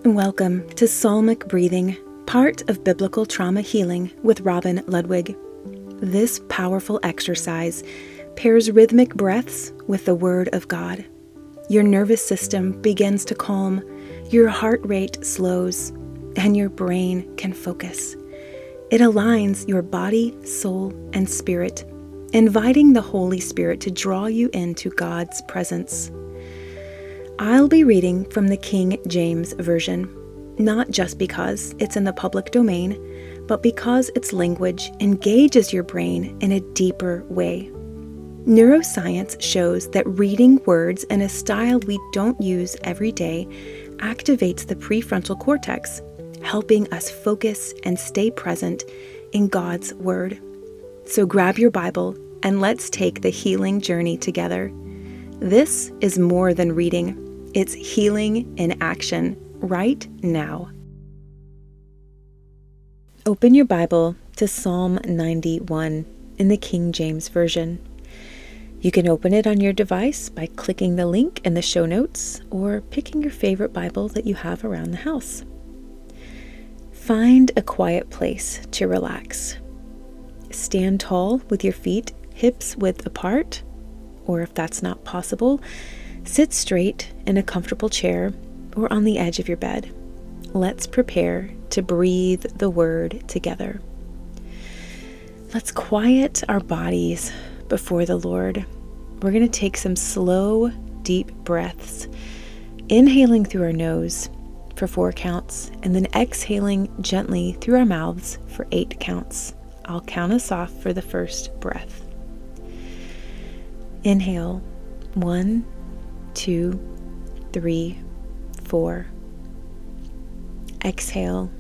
Welcome to Psalmic Breathing, part of Biblical Trauma Healing with Robin Ludwig. This powerful exercise pairs rhythmic breaths with the Word of God. Your nervous system begins to calm, your heart rate slows, and your brain can focus. It aligns your body, soul, and spirit, inviting the Holy Spirit to draw you into God's presence. I'll be reading from the King James Version, not just because it's in the public domain, but because its language engages your brain in a deeper way. Neuroscience shows that reading words in a style we don't use every day activates the prefrontal cortex, helping us focus and stay present in God's Word. So grab your Bible and let's take the healing journey together. This is more than reading. It's healing in action right now. Open your Bible to Psalm 91 in the King James Version. You can open it on your device by clicking the link in the show notes or picking your favorite Bible that you have around the house. Find a quiet place to relax. Stand tall with your feet hips width apart, or if that's not possible, sit straight in a comfortable chair or on the edge of your bed. Let's prepare to breathe the Word together. Let's quiet our bodies before the Lord. We're going to take some slow, deep breaths, inhaling through our nose for 4 counts, and then exhaling gently through our mouths for 8 counts. I'll count us off for the first breath. Inhale, 1, 2, 3, 4. Exhale,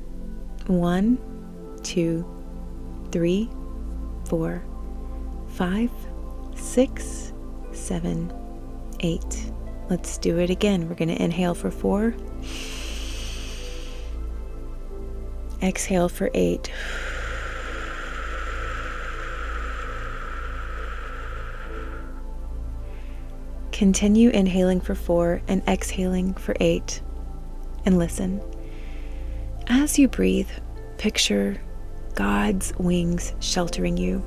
1, 2, 3, 4, 5, 6, 7, 8. Let's do it again. We're going to inhale for 4. Exhale for 8. Continue inhaling for 4 and exhaling for 8. And listen. As you breathe, picture God's wings sheltering you.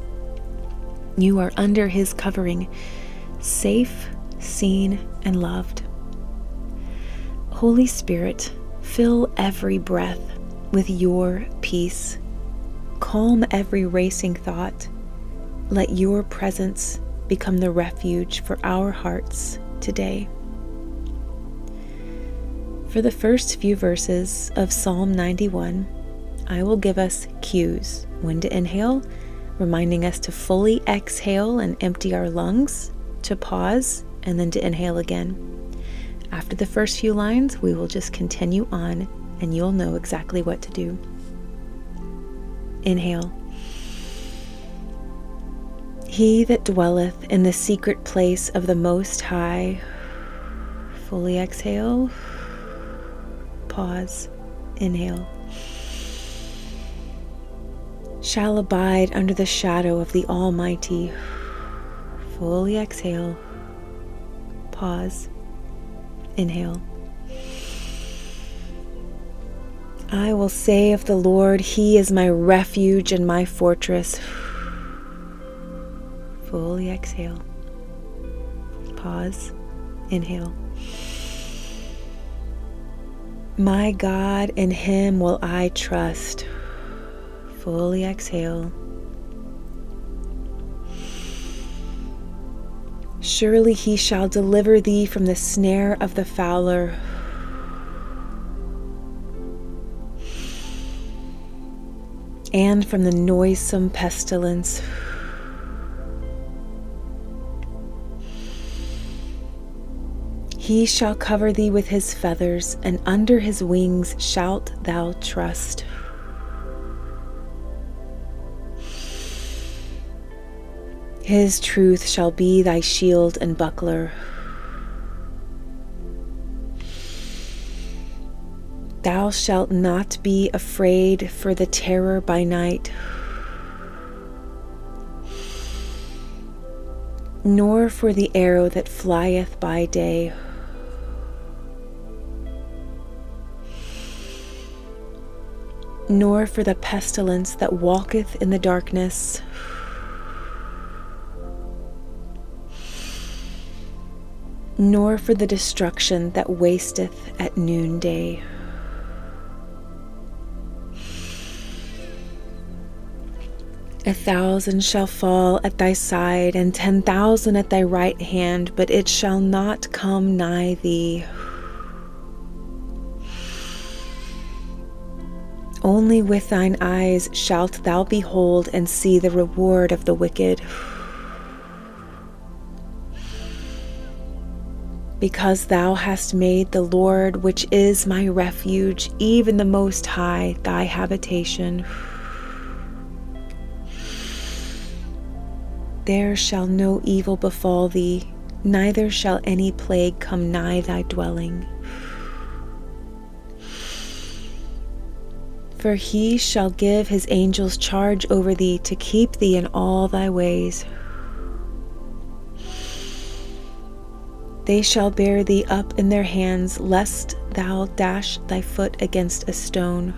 You are under His covering, safe, seen, and loved. Holy Spirit, fill every breath with your peace. Calm every racing thought. Let your presence become the refuge for our hearts today. For the first few verses of Psalm 91, I will give us cues when to inhale, reminding us to fully exhale and empty our lungs, to pause, and then to inhale again. After the first few lines, we will just continue on, and you'll know exactly what to do. Inhale. He that dwelleth in the secret place of the Most High. Fully exhale. Pause. Inhale. Shall abide under the shadow of the Almighty. Fully exhale. Pause. Inhale. I will say of the Lord, He is my refuge and my fortress. Fully exhale. Pause. Inhale. My God, in Him will I trust. Fully exhale. Surely He shall deliver thee from the snare of the fowler. And from the noisome pestilence. He shall cover thee with His feathers, and under His wings shalt thou trust. His truth shall be thy shield and buckler. Thou shalt not be afraid for the terror by night, nor for the arrow that flieth by day, nor for the pestilence that walketh in the darkness, nor for the destruction that wasteth at noonday. A 1,000 shall fall at thy side, and 10,000 at thy right hand, but it shall not come nigh thee. Only with thine eyes shalt thou behold and see the reward of the wicked. Because thou hast made the Lord, which is my refuge, even the Most High, thy habitation. There shall no evil befall thee, neither shall any plague come nigh thy dwelling. For he shall give his angels charge over thee to keep thee in all thy ways. They shall bear thee up in their hands, lest thou dash thy foot against a stone.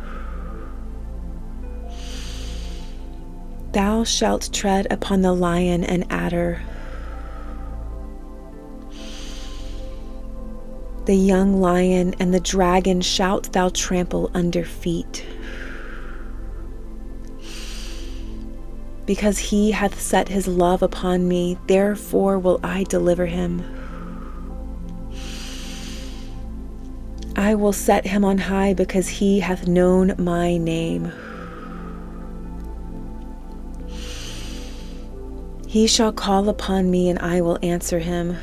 Thou shalt tread upon the lion and adder. The young lion and the dragon shalt thou trample under feet. Because he hath set his love upon me, therefore will I deliver him. I will set him on high, because he hath known my name. He shall call upon me, and I will answer him.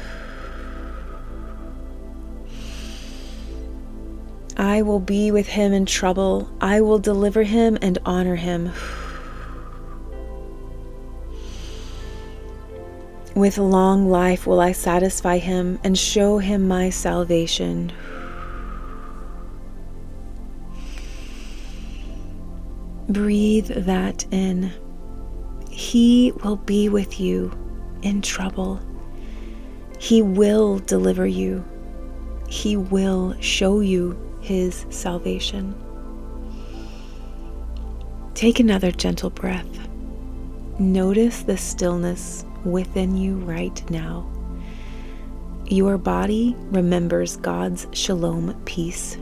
I will be with him in trouble. I will deliver him and honor him. With long life will I satisfy him and show him my salvation. Breathe that in. He will be with you in trouble. He will deliver you. He will show you his salvation. Take another gentle breath. Notice the stillness within you right now. Your body remembers God's shalom peace.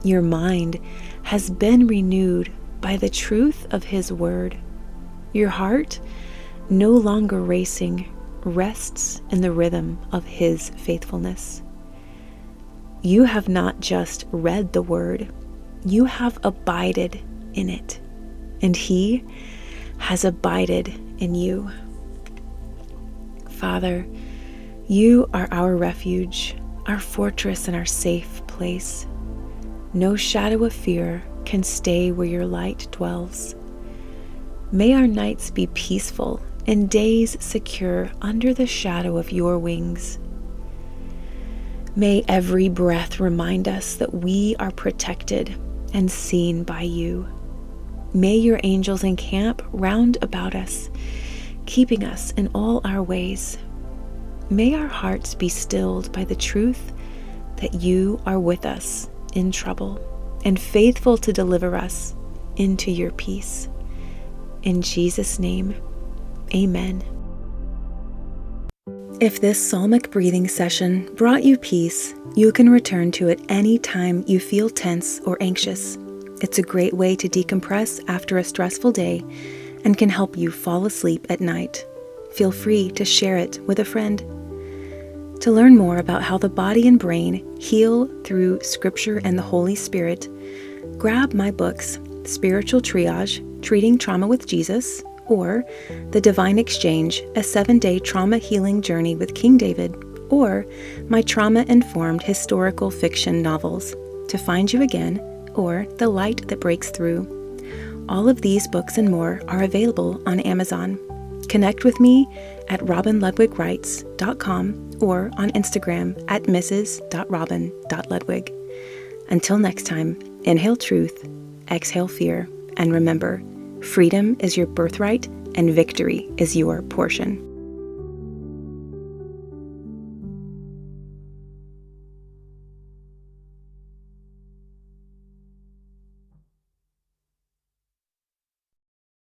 Your mind has been renewed by the truth of his word. Your heart, no longer racing, rests in the rhythm of his faithfulness. You have not just read the word, you have abided in it, and he has abided in you. Father, you are our refuge, our fortress, and our safe place. No shadow of fear can stay where your light dwells. May our nights be peaceful and days secure under the shadow of your wings. May every breath remind us that we are protected and seen by you. May your angels encamp round about us, keeping us in all our ways. May our hearts be stilled by the truth that you are with us in trouble and faithful to deliver us into your peace. In Jesus' name, amen. If this Psalmic breathing session brought you peace, you can return to it any time you feel tense or anxious. It's a great way to decompress after a stressful day and can help you fall asleep at night. Feel free to share it with a friend. To learn more about how the body and brain heal through Scripture and the Holy Spirit, grab my books, Spiritual Triage, Treating Trauma with Jesus, or The Divine Exchange, a 7-day trauma healing journey with King David, or my trauma-informed historical fiction novels, To Find You Again, or The Light That Breaks Through. All of these books and more are available on Amazon. Connect with me at robinludwigwrites.com or on Instagram at mrs.robin.ludwig. Until next time, inhale truth, exhale fear, and remember, freedom is your birthright and victory is your portion.